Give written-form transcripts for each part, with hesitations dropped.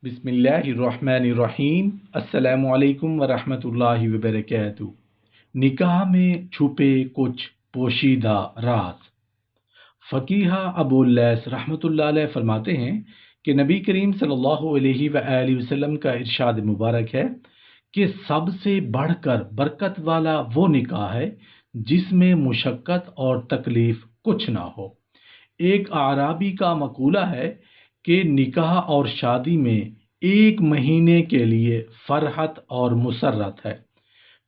بسم اللہ الرحمن الرحیم۔ السلام علیکم ورحمۃ اللہ وبرکاتہ۔ نکاح میں چھپے کچھ پوشیدہ راز۔ فقیہ ابو اللیث رحمۃ اللہ علیہ فرماتے ہیں کہ نبی کریم صلی اللہ علیہ وآلہ وسلم کا ارشاد مبارک ہے کہ سب سے بڑھ کر برکت والا وہ نکاح ہے جس میں مشقت اور تکلیف کچھ نہ ہو۔ ایک اعرابی کا مقولہ ہے کہ نکاح اور شادی میں 1 مہینے کے لیے فرحت اور مسرت ہے،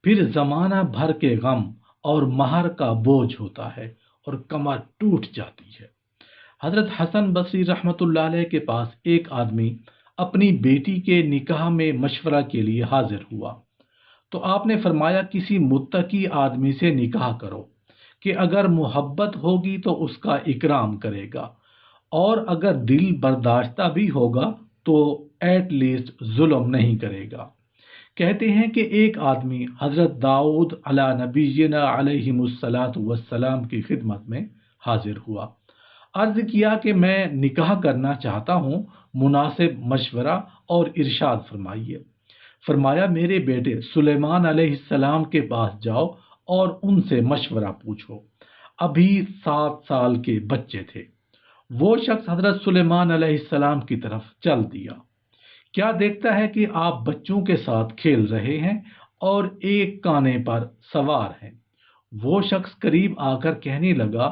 پھر زمانہ بھر کے غم اور مہر کا بوجھ ہوتا ہے اور کمر ٹوٹ جاتی ہے۔ حضرت حسن بصری رحمۃ اللہ علیہ کے پاس ایک آدمی اپنی بیٹی کے نکاح میں مشورہ کے لیے حاضر ہوا تو آپ نے فرمایا کسی متقی آدمی سے نکاح کرو کہ اگر محبت ہوگی تو اس کا اکرام کرے گا، اور اگر دل برداشتہ بھی ہوگا تو ایٹ لیسٹ ظلم نہیں کرے گا۔ کہتے ہیں کہ ایک آدمی حضرت داؤد علی نبینا علیہ الصلاۃ والسلام کی خدمت میں حاضر ہوا، عرض کیا کہ میں نکاح کرنا چاہتا ہوں، مناسب مشورہ اور ارشاد فرمائیے۔ فرمایا میرے بیٹے سلیمان علیہ السلام کے پاس جاؤ اور ان سے مشورہ پوچھو۔ ابھی 7 سال کے بچے تھے۔ وہ شخص حضرت سلیمان علیہ السلام کی طرف چل دیا۔ کیا دیکھتا ہے کہ آپ بچوں کے ساتھ کھیل رہے ہیں اور ایک کانے پر سوار ہیں۔ وہ شخص قریب آ کر کہنے لگا،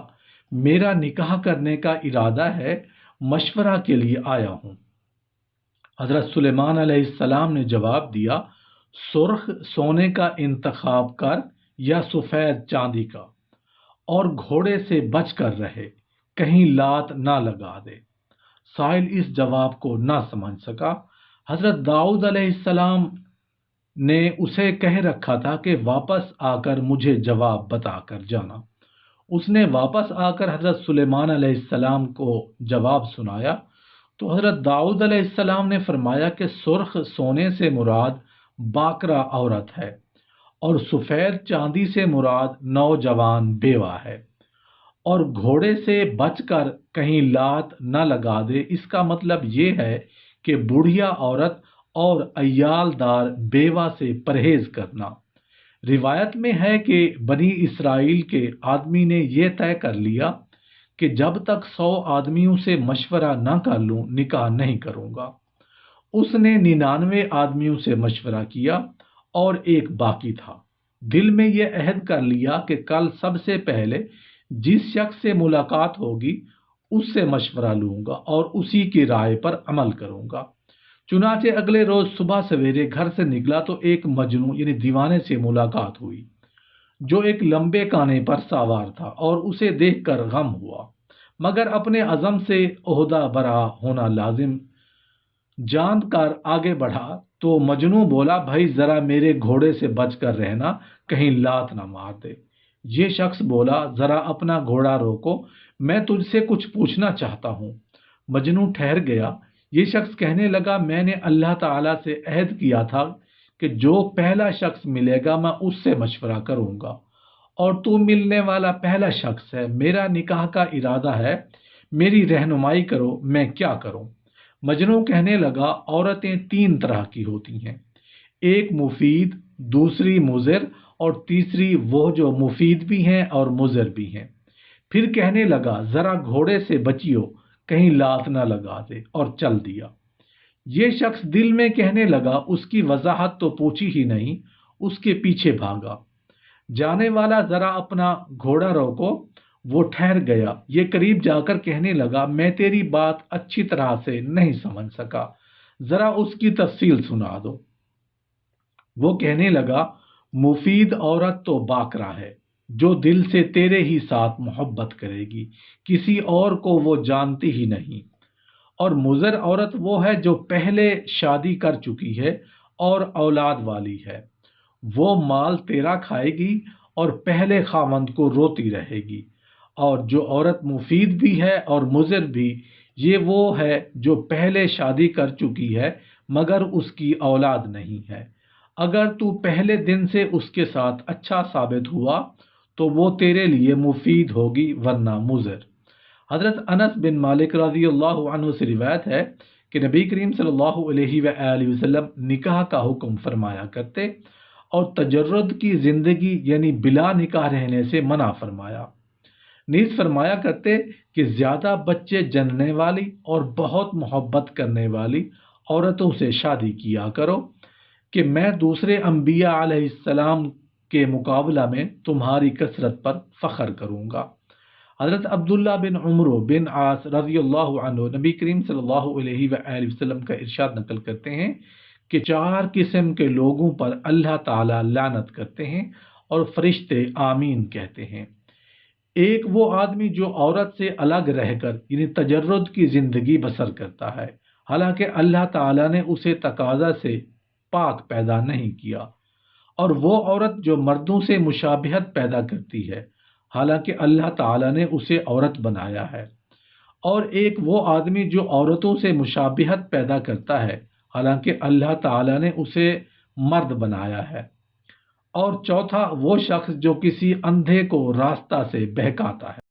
میرا نکاح کرنے کا ارادہ ہے، مشورہ کے لیے آیا ہوں۔ حضرت سلیمان علیہ السلام نے جواب دیا، سرخ سونے کا انتخاب کر یا سفید چاندی کا، اور گھوڑے سے بچ کر رہے، کہیں لات نہ لگا دے۔ سائل اس جواب کو نہ سمجھ سکا۔ حضرت داؤد علیہ السلام نے اسے کہہ رکھا تھا کہ واپس آ کر مجھے جواب بتا کر جانا۔ اس نے واپس آ کر حضرت سلیمان علیہ السلام کو جواب سنایا تو حضرت داؤد علیہ السلام نے فرمایا کہ سرخ سونے سے مراد باکرا عورت ہے اور سفید چاندی سے مراد نوجوان بیوہ ہے، اور گھوڑے سے بچ کر کہیں لات نہ لگا دے، اس کا مطلب یہ ہے کہ بوڑھیا عورت اور عیال دار بیوہ سے پرہیز کرنا۔ روایت میں ہے کہ بنی اسرائیل کے آدمی نے یہ طے کر لیا کہ جب تک 100 آدمیوں سے مشورہ نہ کر لوں نکاح نہیں کروں گا۔ اس نے 99 آدمیوں سے مشورہ کیا اور ایک باقی تھا۔ دل میں یہ عہد کر لیا کہ کل سب سے پہلے جس شخص سے ملاقات ہوگی اس سے مشورہ لوں گا اور اسی کی رائے پر عمل کروں گا۔ چنانچہ اگلے روز صبح سویرے گھر سے نکلا تو ایک مجنون یعنی دیوانے سے ملاقات ہوئی جو ایک لمبے کانے پر سوار تھا، اور اسے دیکھ کر غم ہوا، مگر اپنے عزم سے عہدہ برا ہونا لازم جان کر آگے بڑھا تو مجنوں بولا، بھائی ذرا میرے گھوڑے سے بچ کر رہنا، کہیں لات نہ مار دے۔ یہ شخص بولا، ذرا اپنا گھوڑا روکو، میں تجھ سے کچھ پوچھنا چاہتا ہوں۔ مجنوں ٹھہر گیا۔ یہ شخص کہنے لگا، میں نے اللہ تعالیٰ سے عہد کیا تھا کہ جو پہلا شخص ملے گا میں اس سے مشورہ کروں گا، اور تو ملنے والا پہلا شخص ہے۔ میرا نکاح کا ارادہ ہے، میری رہنمائی کرو، میں کیا کروں؟ مجنوں کہنے لگا، عورتیں 3 طرح کی ہوتی ہیں، ایک مفید، دوسری مضر، اور تیسری وہ جو مفید بھی ہیں اور مضر بھی ہیں۔ پھر کہنے لگا، ذرا گھوڑے سے بچیو، کہیں لات نہ لگا دے، اور چل دیا۔ یہ شخص دل میں کہنے لگا، اس کی وضاحت تو پوچھی ہی نہیں، اس کے پیچھے بھاگا۔ جانے والا، ذرا اپنا گھوڑا روکو، وہ ٹھہر گیا۔ یہ قریب جا کر کہنے لگا، میں تیری بات اچھی طرح سے نہیں سمجھ سکا، ذرا اس کی تفصیل سنا دو۔ وہ کہنے لگا، مفید عورت تو باکرا ہے جو دل سے تیرے ہی ساتھ محبت کرے گی، کسی اور کو وہ جانتی ہی نہیں، اور مضر عورت وہ ہے جو پہلے شادی کر چکی ہے اور اولاد والی ہے، وہ مال تیرا کھائے گی اور پہلے خاوند کو روتی رہے گی۔ اور جو عورت مفید بھی ہے اور مضر بھی، یہ وہ ہے جو پہلے شادی کر چکی ہے مگر اس کی اولاد نہیں ہے۔ اگر تو پہلے دن سے اس کے ساتھ اچھا ثابت ہوا تو وہ تیرے لیے مفید ہوگی ورنہ مضر۔ حضرت انس بن مالک رضی اللہ عنہ سے روایت ہے کہ نبی کریم صلی اللہ علیہ وآلہ وسلم نکاح کا حکم فرمایا کرتے اور تجرد کی زندگی یعنی بلا نکاح رہنے سے منع فرمایا۔ نیز فرمایا کرتے کہ زیادہ بچے جننے والی اور بہت محبت کرنے والی عورتوں سے شادی کیا کرو کہ میں دوسرے انبیاء علیہ السلام کے مقابلہ میں تمہاری کثرت پر فخر کروں گا۔ حضرت عبداللہ بن عمرو بن عاص رضی اللہ عنہ نبی کریم صلی اللہ علیہ وآلہ وسلم کا ارشاد نقل کرتے ہیں کہ 4 قسم کے لوگوں پر اللہ تعالیٰ لعنت کرتے ہیں اور فرشتے آمین کہتے ہیں۔ ایک وہ آدمی جو عورت سے الگ رہ کر یعنی تجرد کی زندگی بسر کرتا ہے، حالانکہ اللہ تعالیٰ نے اسے تقاضا سے پاک پیدا نہیں کیا، اور وہ عورت جو مردوں سے مشابہت پیدا کرتی ہے، حالانکہ اللہ تعالیٰ نے اسے عورت بنایا ہے، اور ایک وہ آدمی جو عورتوں سے مشابہت پیدا کرتا ہے، حالانکہ اللہ تعالیٰ نے اسے مرد بنایا ہے، اور چوتھا وہ شخص جو کسی اندھے کو راستہ سے بہکاتا ہے۔